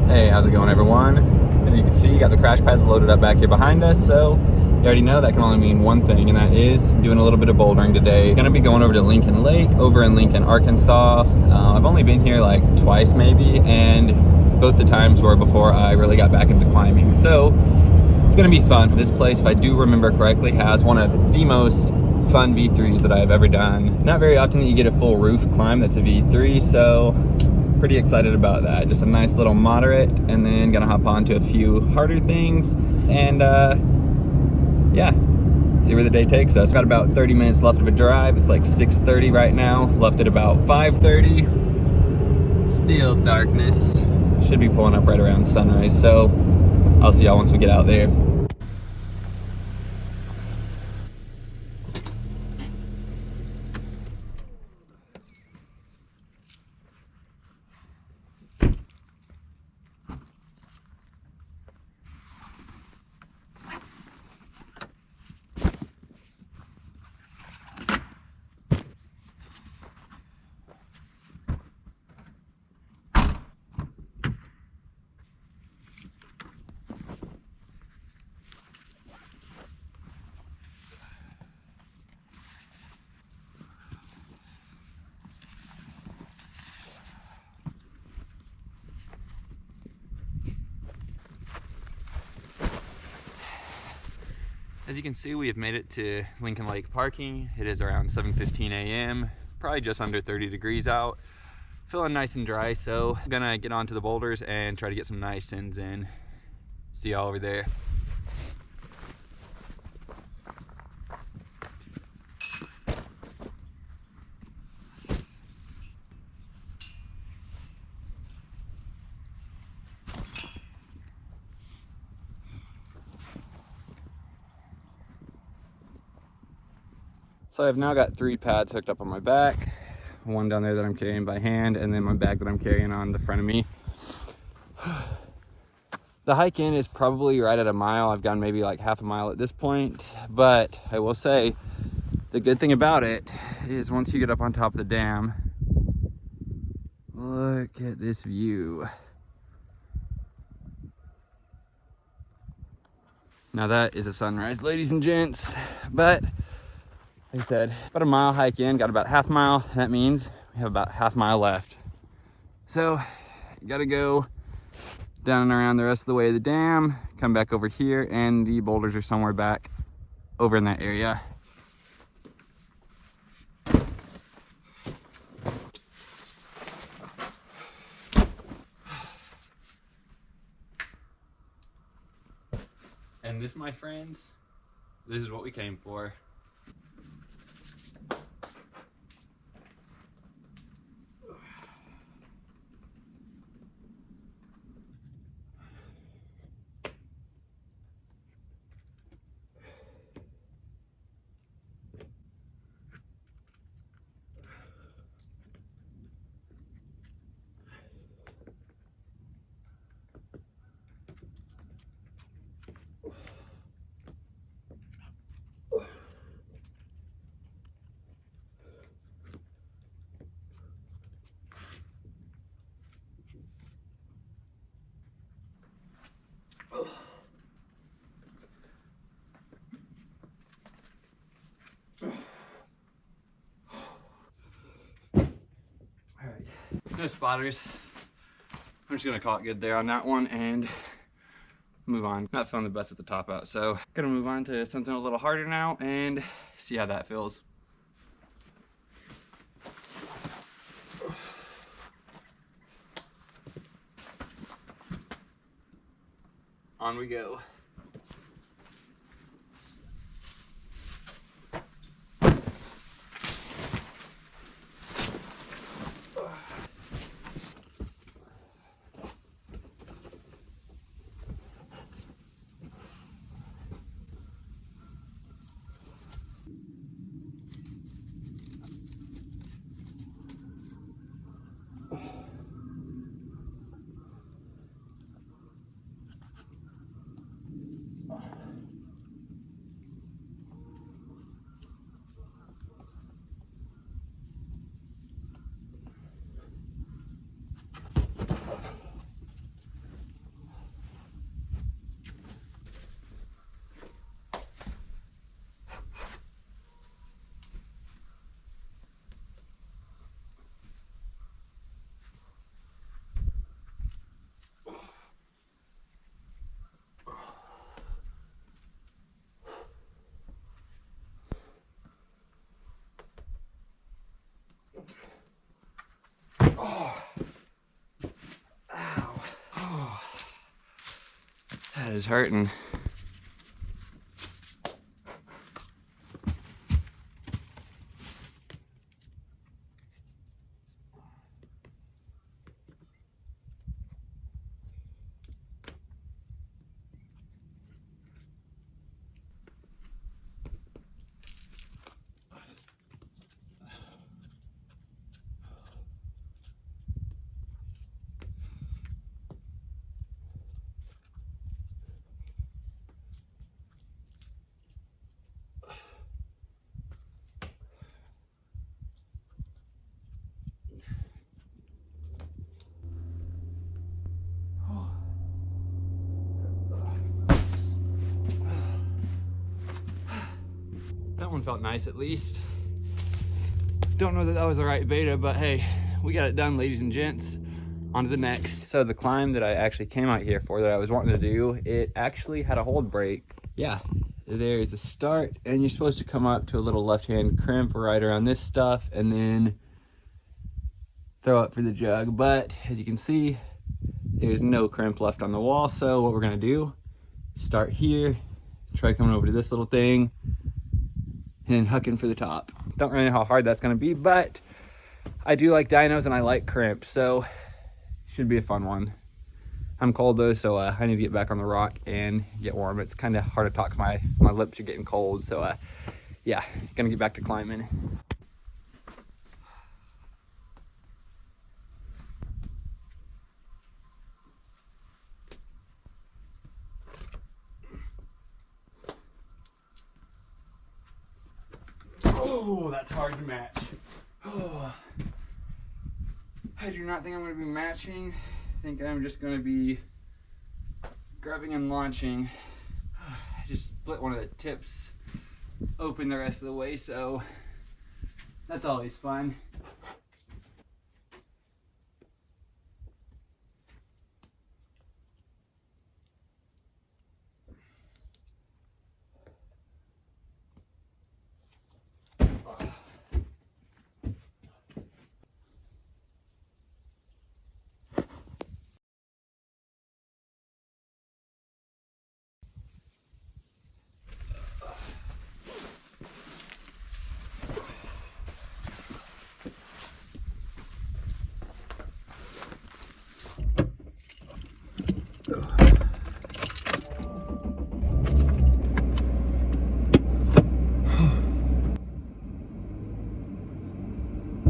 Hey, how's it going, everyone? As you can see, got the crash pads loaded up back here behind us, so you already know that can only mean one thing, and that is doing a little bit of bouldering today. Gonna be going over to Lincoln Lake over in Lincoln, Arkansas. I've only been here like twice maybe, and both the times were before I really got back into climbing, so it's gonna be fun. This place, if I do remember correctly, has one of the most fun V3s that I've ever done. Not very often that you get a full roof climb that's a V3, so pretty excited about that. Just a nice little moderate, and then gonna hop on to a few harder things, and yeah, see where the day takes us. Got about 30 minutes left of a drive. It's like 6:30 right now. Left at about 5:30. Still darkness. Should be pulling up right around sunrise, so I'll see y'all once we get out there. As you can see, we have made it to Lincoln Lake parking. It is around 7:15 a.m., probably just under 30 degrees out. Feeling nice and dry, so I'm gonna get onto the boulders and try to get some nice sends in. See y'all over there. So I've now got 3 pads hooked up on my back, one down there that I'm carrying by hand, and then my bag that I'm carrying on the front of me. The hike in is probably right at a mile. I've gone maybe like half a mile at this point, but I will say the good thing about it is once you get up on top of the dam, look at this view. Now that is a sunrise, ladies and gents, but like I said, about a mile hike in, got about half mile. That means we have about half mile left. So, gotta go down and around the rest of the way of the dam, come back over here, and the boulders are somewhere back over in that area. And this, my friends, this is what we came for. No spotters. I'm just gonna call it good there on that one and move on. Not feeling the best at the top out, so gonna move on to something a little harder now and see how that feels. On we go. That is hurting. That one felt nice at least. Don't know that that was the right beta, but hey, we got it done, ladies and gents. On to the next. So the climb that I actually came out here for, that I was wanting to do, it actually had a hold break. Yeah, there's the start, and you're supposed to come up to a little left-hand crimp right around this stuff, and then throw up for the jug. But as you can see, there's no crimp left on the wall. So what we're gonna do, start here, try coming over to this little thing, and hucking for the top. Don't really know how hard that's gonna be, but I do like dynos and I like crimps, so should be a fun one. I'm cold though, so I need to get back on the rock and get warm. It's kind of hard to talk, my lips are getting cold, so yeah, gonna get back to climbing. Oh, that's hard to match. Oh, I do not think I'm going to be matching. I think I'm just going to be grabbing and launching. I just split one of the tips open the rest of the way, so that's always fun.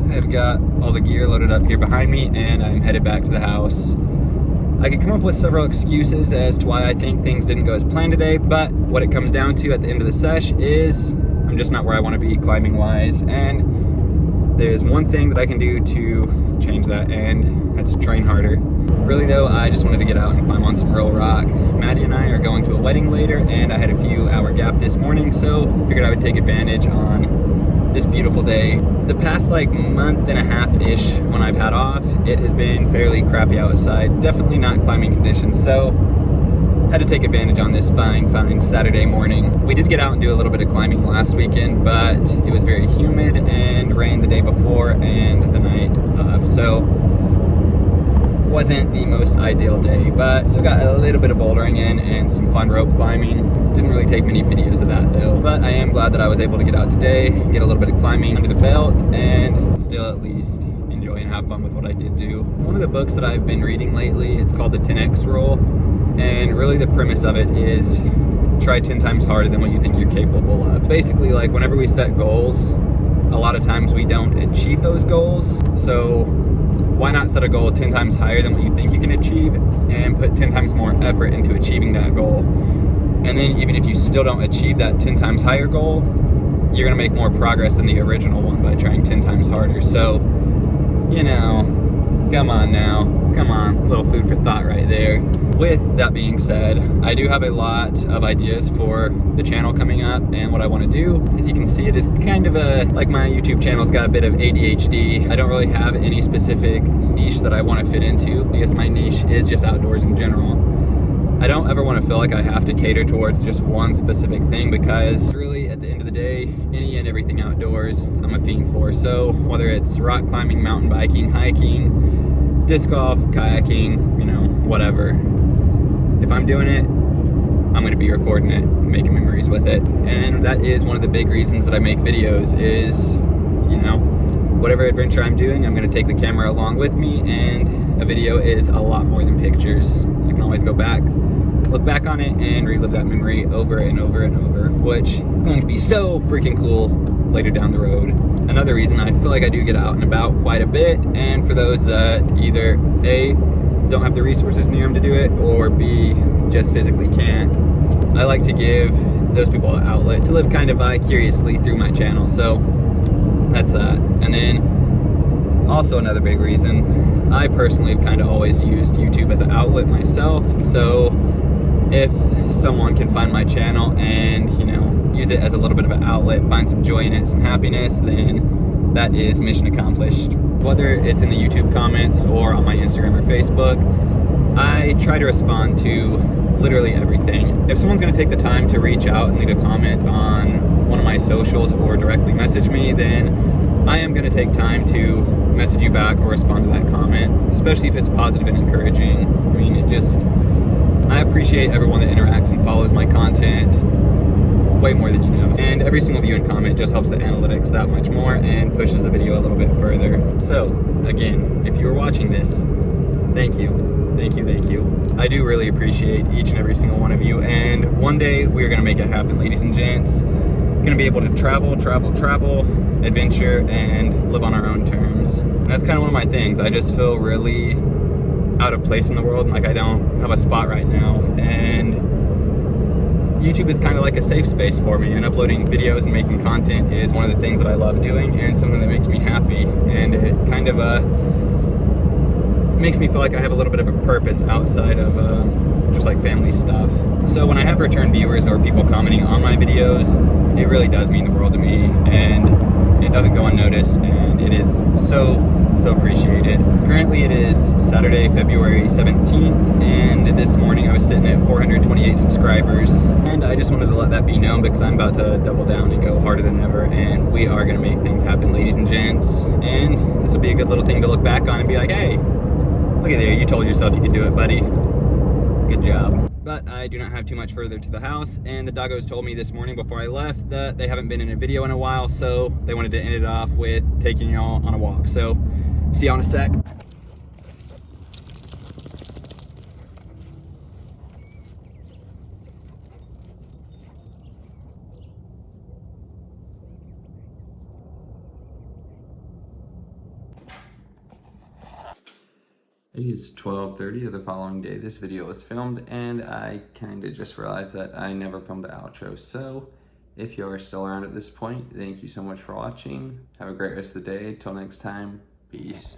I've got all the gear loaded up here behind me, and I'm headed back to the house. I could come up with several excuses as to why I think things didn't go as planned today, but what it comes down to at the end of the sesh is I'm just not where I want to be climbing wise, and there's one thing that I can do to change that, and that's train harder. Really though, I just wanted to get out and climb on some real rock. Maddie and I are going to a wedding later, and I had a few hour gap this morning, so figured I would take advantage on this beautiful day. The past like month and a half-ish when I've had off, it has been fairly crappy outside. Definitely not climbing conditions, so had to take advantage on this fine Saturday morning. We did get out and do a little bit of climbing last weekend, but it was very humid and rained the day before and the night of, so wasn't the most ideal day, but still got a little bit of bouldering in and some fun rope climbing. Didn't really take many videos of that though, but I am glad that I was able to get out today, get a little bit of climbing under the belt, and still at least enjoy and have fun with what I did do. One of the books that I've been reading lately, it's called the 10X Rule, and really the premise of it is try 10 times harder than what you think you're capable of. Basically, like whenever we set goals, a lot of times we don't achieve those goals, so why not set a goal 10 times higher than what you think you can achieve and put 10 times more effort into achieving that goal. And then even if you still don't achieve that 10 times higher goal, you're gonna make more progress than the original one by trying 10 times harder. So, you know, come on now, come on, a little food for thought right there. With that being said, I do have a lot of ideas for the channel coming up, and what I want to do, as you can see, it is kind of like my YouTube channel's got a bit of ADHD. I don't really have any specific niche that I want to fit into. I guess my niche is just outdoors in general. I don't ever want to feel like I have to cater towards just one specific thing, because really at the end of the day, any and everything outdoors I'm a fiend for. So whether it's rock climbing, mountain biking, hiking, disc golf, kayaking, you know, whatever. If I'm doing it, I'm gonna be recording it, making memories with it. And that is one of the big reasons that I make videos is, you know, whatever adventure I'm doing, I'm gonna take the camera along with me, and a video is a lot more than pictures. You can always go back, look back on it, and relive that memory over and over and over, which is going to be so freaking cool later down the road. Another reason I feel like I do get out and about quite a bit, and for those that either A, don't have the resources near them to do it, or B, just physically can't, I like to give those people an outlet to live kind of vicariously through my channel. So that's that. And then also another big reason, I personally have kind of always used YouTube as an outlet myself. So if someone can find my channel and, you know, use it as a little bit of an outlet, find some joy in it, some happiness, then that is mission accomplished. Whether it's in the YouTube comments or on my Instagram or Facebook, I try to respond to literally everything. If someone's gonna take the time to reach out and leave a comment on one of my socials or directly message me, then I am gonna take time to message you back or respond to that comment, especially if it's positive and encouraging. I mean, I appreciate everyone that interacts and follows my content way more than you know. And every single view and comment just helps the analytics that much more and pushes the video a little bit further. So, again, if you're watching this, thank you. Thank you, thank you. I do really appreciate each and every single one of you, and one day we're gonna make it happen, ladies and gents. Gonna be able to travel, adventure, and live on our own terms. And that's kind of one of my things. I just feel really out of place in the world, and like I don't have a spot right now, and YouTube is kind of like a safe space for me, and uploading videos and making content is one of the things that I love doing and something that makes me happy, and it kind of makes me feel like I have a little bit of a purpose outside of just like family stuff. So when I have return viewers or people commenting on my videos, it really does mean the world to me, and it doesn't go unnoticed, and it is so appreciated. Currently it is Saturday, February 17th, and this morning I was sitting at 428 subscribers, and I just wanted to let that be known because I'm about to double down and go harder than ever, and we are gonna make things happen, ladies and gents. And this will be a good little thing to look back on and be like, hey, look at there, you told yourself you could do it, buddy. Good job. But I do not have too much further to the house, and the doggos told me this morning before I left that they haven't been in a video in a while, so they wanted to end it off with taking y'all on a walk. So, see y'all in a sec. It is 12:30 of the following day. This video was filmed, and I kind of just realized that I never filmed the outro. So if you are still around at this point, thank you so much for watching. Have a great rest of the day. Till next time, peace.